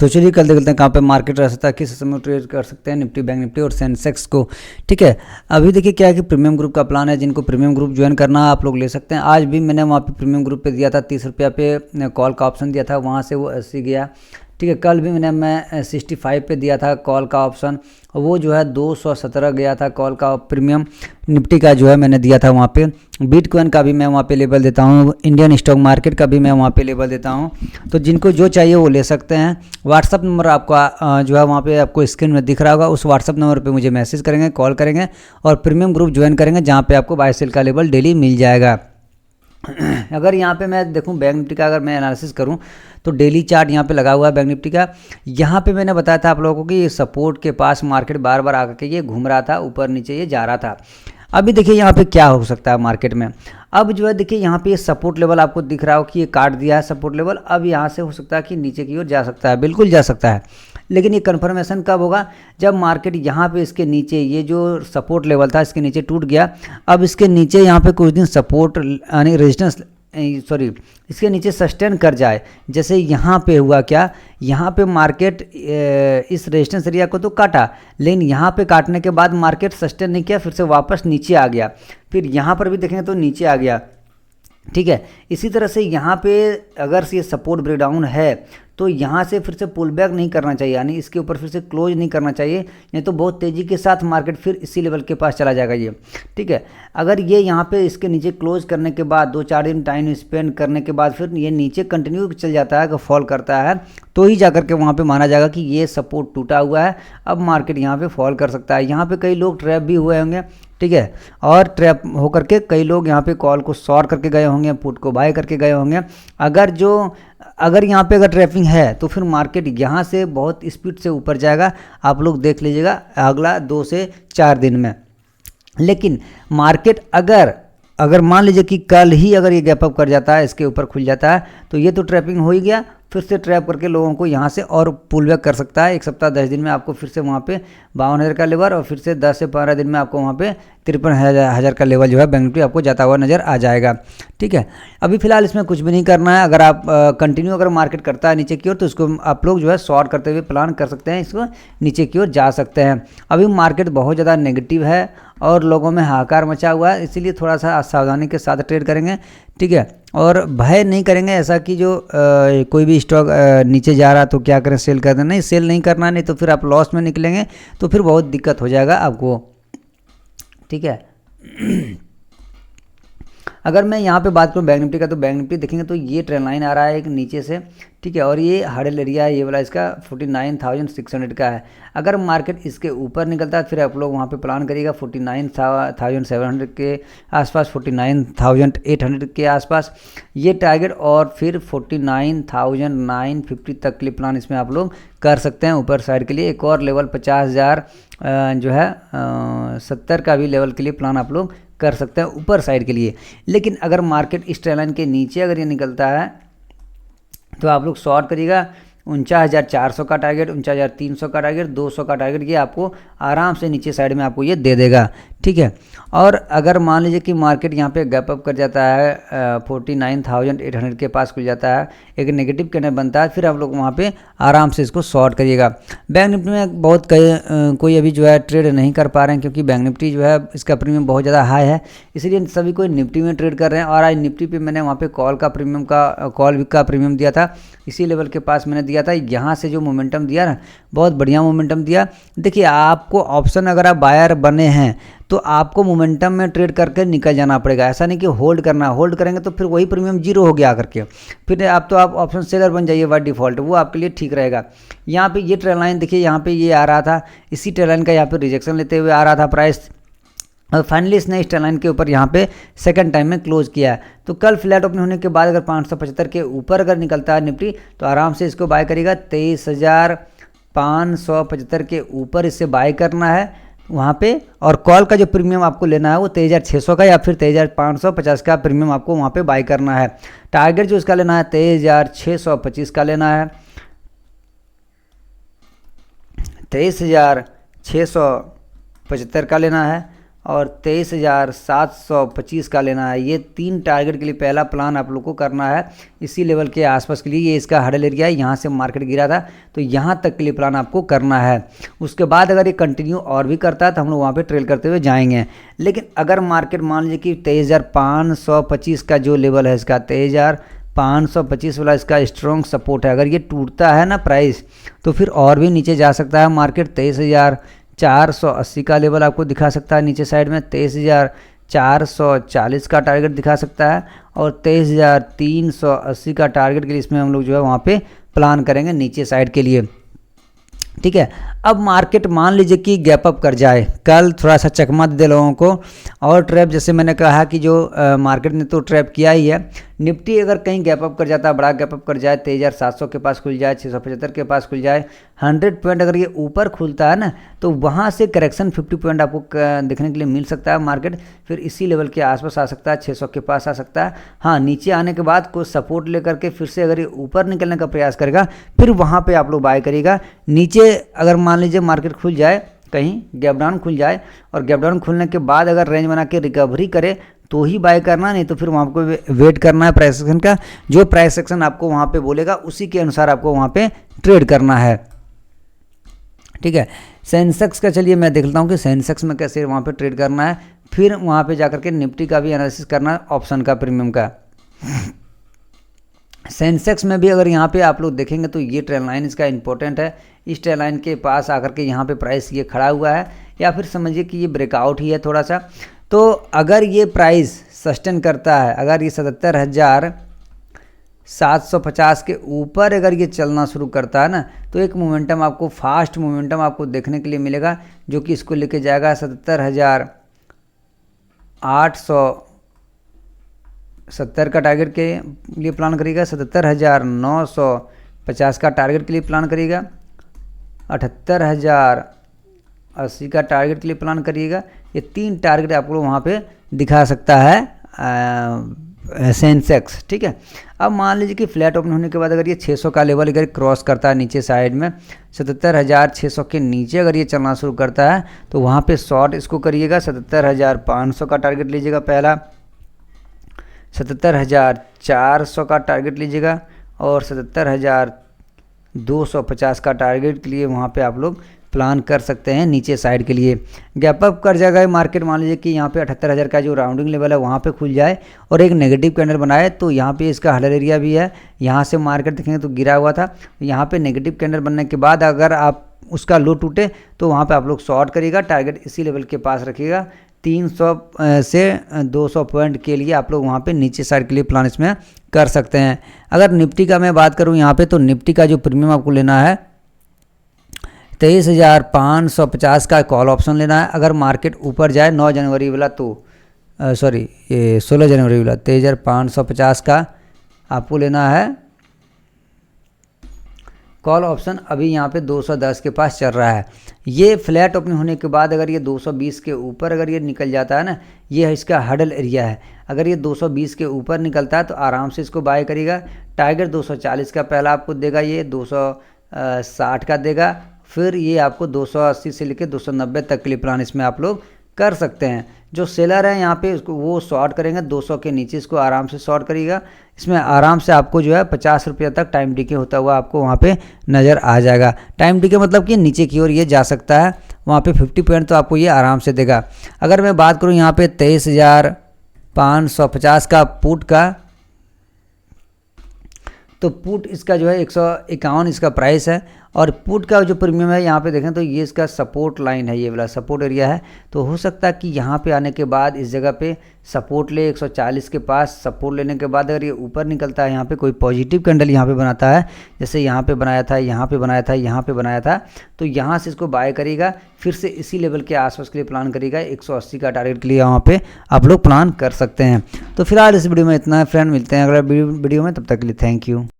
तो चलिए कल देखते हैं कहाँ पे मार्केट रह सकता है, किस समय ट्रेड कर सकते हैं निफ्टी, बैंक निफ्टी और सेंसेक्स को। ठीक है, अभी देखिए क्या है कि प्रीमियम ग्रुप का प्लान है, जिनको प्रीमियम ग्रुप ज्वाइन करना है आप लोग ले सकते हैं। आज भी मैंने वहाँ पे प्रीमियम ग्रुप पे दिया था 30 रुपया पे कॉल का ऑप्शन दिया था, वहाँ से वो 80 गया। ठीक है, कल भी मैं 65 पे दिया था कॉल का ऑप्शन, वो जो है 217 गया था कॉल का प्रीमियम। निफ्टी का जो है मैंने दिया था वहाँ पे, बिटकॉइन का भी मैं वहाँ पे लेवल देता हूँ, इंडियन स्टॉक मार्केट का भी मैं वहाँ पे लेवल देता हूँ। तो जिनको जो चाहिए वो ले सकते हैं। व्हाट्सअप नंबर आपका जो है वहाँ पे आपको स्क्रीन में दिख रहा होगा, उस व्हाट्सअप नंबर पे मुझे मैसेज करेंगे, कॉल करेंगे और प्रीमियम ग्रुप ज्वाइन करेंगे, जहाँ पे आपको बाय सेल का लेवल डेली मिल जाएगा। अगर यहाँ पे मैं देखूँ बैंक निफ्टी का, अगर मैं एनालिसिस करूँ तो डेली चार्ट यहाँ पे लगा हुआ है बैंक निफ्टी का। यहाँ पे मैंने बताया था आप लोगों को कि सपोर्ट के पास मार्केट बार बार आकर के ये घूम रहा था, ऊपर नीचे ये जा रहा था। अभी देखिए यहाँ पे क्या हो सकता है मार्केट में। अब जो है देखिए यहाँ पे ये सपोर्ट लेवल आपको दिख रहा हो कि ये काट दिया है सपोर्ट लेवल। अब यहाँ से हो सकता है कि नीचे की ओर जा सकता है, बिल्कुल जा सकता है, लेकिन ये कन्फर्मेशन कब होगा, जब मार्केट यहाँ पे इसके नीचे, ये जो सपोर्ट लेवल था इसके नीचे टूट गया। अब इसके नीचे यहाँ पे कुछ दिन सपोर्ट यानी रेजिस्टेंस इसके नीचे सस्टेन कर जाए, जैसे यहाँ पे हुआ क्या, यहाँ पे मार्केट इस रेजिस्टेंस एरिया को तो काटा, लेकिन यहाँ पे काटने के बाद मार्केट सस्टेन नहीं किया, फिर से वापस नीचे आ गया, फिर यहाँ पर भी देखेंगे तो नीचे आ गया। ठीक है, इसी तरह से यहाँ पे अगर ये सपोर्ट ब्रेकडाउन है तो यहाँ से फिर से पुल बैक नहीं करना चाहिए, यानी इसके ऊपर फिर से क्लोज नहीं करना चाहिए, नहीं तो बहुत तेज़ी के साथ मार्केट फिर इसी लेवल के पास चला जाएगा ये। ठीक है, अगर ये यहाँ पे इसके नीचे क्लोज करने के बाद 2-4 दिन टाइम स्पेंड करने के बाद फिर ये नीचे कंटिन्यू चल जाता है, अगर फॉल करता है तो ही जाकर के वहाँ पे माना जाएगा कि ये सपोर्ट टूटा हुआ है, अब मार्केट यहाँ पे फॉल कर सकता है। यहाँ पे कई लोग ट्रैप भी हुए होंगे, ठीक है, और ट्रैप होकर के कई लोग यहाँ पे कॉल को शॉर्ट करके गए होंगे, पुट को बाय करके गए होंगे। अगर यहाँ पे अगर ट्रैपिंग है तो फिर मार्केट यहाँ से बहुत स्पीड से ऊपर जाएगा, आप लोग देख लीजिएगा अगला 2 से 4 दिन में। लेकिन मार्केट अगर मान लीजिए कि कल ही अगर ये गैप अप कर जाता है, इसके ऊपर खुल जाता है, तो ये तो ट्रैपिंग हो ही गया, फिर से ट्रैप करके लोगों को यहाँ से और पुल बैक कर सकता है। 1 सप्ताह 10 दिन में आपको फिर से वहाँ पे 52,000 का लेवल और फिर से 10 से 15 दिन में आपको वहाँ पे 53,000 का लेवल जो है बैंक निफ्टी आपको जाता हुआ नज़र आ जाएगा। ठीक है, अभी फिलहाल इसमें कुछ भी नहीं करना है। अगर आप कंटिन्यू अगर मार्केट करता है नीचे की ओर तो इसको आप लोग जो है शॉर्ट करते हुए प्लान कर सकते हैं, इसको नीचे की ओर जा सकते हैं। अभी मार्केट बहुत ज़्यादा नेगेटिव है और लोगों में हाहाकार मचा हुआ है, इसीलिए थोड़ा सा सावधानी के साथ ट्रेड करेंगे। ठीक है, और भय नहीं करेंगे ऐसा कि जो कोई भी स्टॉक नीचे जा रहा तो क्या करें, सेल कर दें, नहीं, सेल नहीं करना, नहीं तो फिर आप लॉस में निकलेंगे, तो फिर बहुत दिक्कत हो जाएगा आपको। ठीक है, अगर मैं यहाँ पे बात करूँ बैंक निफ्टी का, तो बैंक निफ्टी देखेंगे तो ये ट्रेंड लाइन आ रहा है एक नीचे से। ठीक है, और ये हर्डल एरिया है ये वाला, इसका 49,600 का है। अगर मार्केट इसके ऊपर निकलता है फिर आप लोग वहाँ पे प्लान करिएगा 49,700 के आसपास, 49,800 के आसपास ये टारगेट, और फिर 49,950 तक के लिए प्लान इसमें आप लोग कर सकते हैं ऊपर साइड के लिए। एक और लेवल 50,000 जो है 70 का भी लेवल के लिए प्लान आप लोग कर सकते हैं ऊपर साइड के लिए। लेकिन अगर मार्केट इस ट्रेंड लाइन के नीचे अगर ये निकलता है तो आप लोग शॉर्ट करिएगा। 49,400 का टारगेट, 49,300 का टारगेट, 200 का टारगेट, ये आपको आराम से नीचे साइड में आपको ये दे देगा। ठीक है, और अगर मान लीजिए कि मार्केट यहाँ पे गैप अप कर जाता है 49,800 के पास खुल जाता है, एक नेगेटिव कैंडल बनता है, फिर आप लोग वहाँ पे आराम से इसको शॉर्ट करिएगा। बैंक निफ्टी में बहुत कोई अभी जो है ट्रेड नहीं कर पा रहे हैं, क्योंकि बैंक निफ्टी जो है इसका प्रीमियम बहुत ज़्यादा हाई है, इसलिए सभी कोई निफ्टी में ट्रेड कर रहे हैं। और आज निफ्टी पे मैंने वहाँ पे कॉल का प्रीमियम दिया था, इसी लेवल के पास मैंने दिया था। यहाँ से जो मोमेंटम दिया ना, बहुत बढ़िया मोमेंटम दिया। देखिए, आपको ऑप्शन अगर आप बायर बने हैं तो आपको मोमेंटम में ट्रेड करके निकल जाना पड़ेगा, ऐसा नहीं कि होल्ड करना। होल्ड करेंगे तो फिर वही प्रीमियम जीरो हो गया करके, फिर आप ऑप्शन सेलर बन जाइए बाय डिफ़ॉल्ट, वो आपके लिए ठीक रहेगा। यहाँ पे ये ट्रेंड लाइन देखिए, यहाँ पे ये आ रहा था, इसी ट्रेंड लाइन का यहाँ पे रिजेक्शन लेते हुए आ रहा था प्राइस, और फाइनली इसने इस ट्रेंड लाइन के ऊपर यहाँ पे सेकंड टाइम में क्लोज किया है। तो कल फ्लैट ओपन होने के बाद अगर 575 के ऊपर अगर निकलता है निफ्टी तो आराम से इसको बाय करिएगा। 23,575 के ऊपर इससे बाय करना है वहाँ पे, और कॉल का जो प्रीमियम आपको लेना है वो 23,600 का या फिर 23,550 का प्रीमियम आपको वहाँ पे बाय करना है। टारगेट जो इसका लेना है 23,625 का लेना है, 23,675 का लेना है, और 23,725 का लेना है। ये 3 टारगेट के लिए पहला प्लान आप लोग को करना है इसी लेवल के आसपास के लिए। ये इसका हडल एरिया है, यहाँ से मार्केट गिरा था तो यहाँ तक के लिए प्लान आपको करना है। उसके बाद अगर ये कंटिन्यू और भी करता है तो हम लोग वहाँ पे ट्रेल करते हुए जाएंगे। लेकिन अगर मार्केट मान लीजिए कि 23,525 का जो लेवल है इसका 23,525 वाला इसका स्ट्रॉन्ग सपोर्ट है, अगर ये टूटता है ना प्राइस तो फिर और भी नीचे जा सकता है मार्केट। 23,480 का लेवल आपको दिखा सकता है नीचे साइड में, 23,440 का टारगेट दिखा सकता है और 23,380 का टारगेट के लिए इसमें हम लोग जो है वहाँ पे प्लान करेंगे नीचे साइड के लिए। ठीक है, अब मार्केट मान लीजिए कि गैप अप कर जाए, कल थोड़ा सा चकमा दे लोगों को और ट्रैप, जैसे मैंने कहा कि जो मार्केट ने तो ट्रैप किया ही है। निफ्टी अगर कहीं गैप अप कर जाता है, बड़ा गैप अप कर जाए, 23,700 के पास खुल जाए, 675 के पास खुल जाए, 100 पॉइंट अगर ये ऊपर खुलता है ना तो वहाँ से करेक्शन 50 पॉइंट आपको देखने के लिए मिल सकता है। मार्केट फिर इसी लेवल के आसपास आ सकता है, 600 के पास आ सकता है। हाँ, नीचे आने के बाद कुछ सपोर्ट लेकर के फिर से अगर ये ऊपर निकलने का प्रयास करेगा फिर वहाँ पर आप लोग बाय करिएगा। नीचे अगर मान लीजिए मार्केट खुल जाए, कहीं गैप डाउन खुल जाए और गैप डाउन खुलने के बाद अगर रेंज बना के रिकवरी करे तो ही बाय करना, नहीं तो फिर वहाँ को वेट करना है प्राइस एक्शन का। जो प्राइस एक्शन आपको वहाँ पे बोलेगा उसी के अनुसार आपको वहाँ पे ट्रेड करना है। ठीक है, सेंसेक्स का चलिए मैं देख लेता हूँ कि सेंसेक्स में कैसे वहाँ पे ट्रेड करना है, फिर वहाँ पे जाकर के निफ्टी का भी एनालिसिस करना है, ऑप्शन का, प्रीमियम का। सेंसेक्स में भी अगर यहाँ पे आप लोग देखेंगे तो ये ट्रेंड लाइन इसका इंपॉर्टेंट है। इस ट्रेंड लाइन के पास आकर के यहाँ पे प्राइस ये खड़ा हुआ है, या फिर समझिए कि ये ब्रेकआउट ही है थोड़ा सा। तो अगर ये प्राइस सस्टेन करता है, अगर ये 77,750 के ऊपर अगर ये चलना शुरू करता है ना तो एक मोमेंटम आपको, फास्ट मोमेंटम आपको देखने के लिए मिलेगा, जो कि इसको लेके जाएगा 77,870 का टारगेट के लिए प्लान करिएगा, 77,950 का टारगेट के लिए प्लान करिएगा, 78,080 का टारगेट के लिए प्लान करिएगा। ये 3 टारगेट आपको वहाँ पे दिखा सकता है सेंसेक्स। ठीक है, अब मान लीजिए कि फ्लैट ओपन होने के बाद अगर ये 600 का लेवल अगर क्रॉस करता है नीचे साइड में, 77,600 के नीचे अगर ये चलना शुरू करता है तो वहाँ पे शॉर्ट इसको करिएगा। 77,500 का टारगेट लीजिएगा पहला, 77,400 का टारगेट लीजिएगा और 77,250 का टारगेट के लिए वहाँ पे आप लोग प्लान कर सकते हैं नीचे साइड के लिए। गैप अप कर जाएगा मार्केट, मान लीजिए कि यहाँ पे 78,000 का जो राउंडिंग लेवल है वहाँ पे खुल जाए और एक नेगेटिव कैंडल बनाए, तो यहाँ पे इसका हडल एरिया भी है। यहाँ से मार्केट देखेंगे तो गिरा हुआ था, यहाँ पे नेगेटिव कैंडल बनने के बाद अगर आप उसका लो टूटे तो वहाँ पे आप लोग शॉर्ट करिएगा, टारगेट इसी लेवल के पास रखिएगा। 300 से 200 पॉइंट के लिए आप लोग वहाँ पे नीचे साइड के लिए प्लान इसमें कर सकते हैं। अगर निफ्टी का मैं बात करूँ यहाँ पे, तो निफ्टी का जो प्रीमियम आपको लेना है 23,550 का कॉल ऑप्शन लेना है। अगर मार्केट ऊपर जाए 9 जनवरी वाला तो सॉरी ये 16 जनवरी वाला 23,550 का आपको लेना है कॉल ऑप्शन। अभी यहाँ पे 210 के पास चल रहा है। ये फ्लैट ओपनिंग होने के बाद अगर ये 220 के ऊपर अगर ये निकल जाता है ना, ये इसका हडल एरिया है। अगर ये 220 के ऊपर निकलता है तो आराम से इसको बाय करिएगा। टारगेट 240 का पहला आपको देगा, ये 260 का देगा, फिर ये आपको 280 से लेकर 290 तक के लिए प्लान इसमें आप लोग कर सकते हैं। जो सेलर है यहाँ पे उसको वो शॉर्ट करेंगे 200 के नीचे, इसको आराम से शॉर्ट करिएगा। इसमें आराम से आपको जो है 50 रुपये तक टाइम डीके होता हुआ आपको वहाँ पे नज़र आ जाएगा। टाइम डीके मतलब कि नीचे की ओर ये जा सकता है, वहाँ पे 50 पॉइंट तो आपको ये आराम से देगा। अगर मैं बात करूँ यहाँ पे 23,550 का पुट का, तो पुट इसका जो है 151 इसका प्राइस है, और पुट का जो प्रीमियम है यहाँ पे देखें तो ये इसका सपोर्ट लाइन है, ये वाला सपोर्ट एरिया है। तो हो सकता है कि यहाँ पे आने के बाद इस जगह पे सपोर्ट ले 140 के पास, सपोर्ट लेने के बाद अगर ये ऊपर निकलता है, यहाँ पे कोई पॉजिटिव कैंडल यहाँ पे बनाता है, जैसे यहाँ पे बनाया था, यहाँ पे बनाया था, यहाँ पे बनाया था, तो यहाँ से इसको बाय करिएगा, फिर से इसी लेवल के आसपास के लिए प्लान करिएगा। 180 का टारगेट के लिए यहाँ पे आप लोग प्लान कर सकते हैं। तो फिलहाल इस वीडियो में इतना है फ्रेंड, मिलते हैं अगला वीडियो में, तब तक के लिए थैंक यू।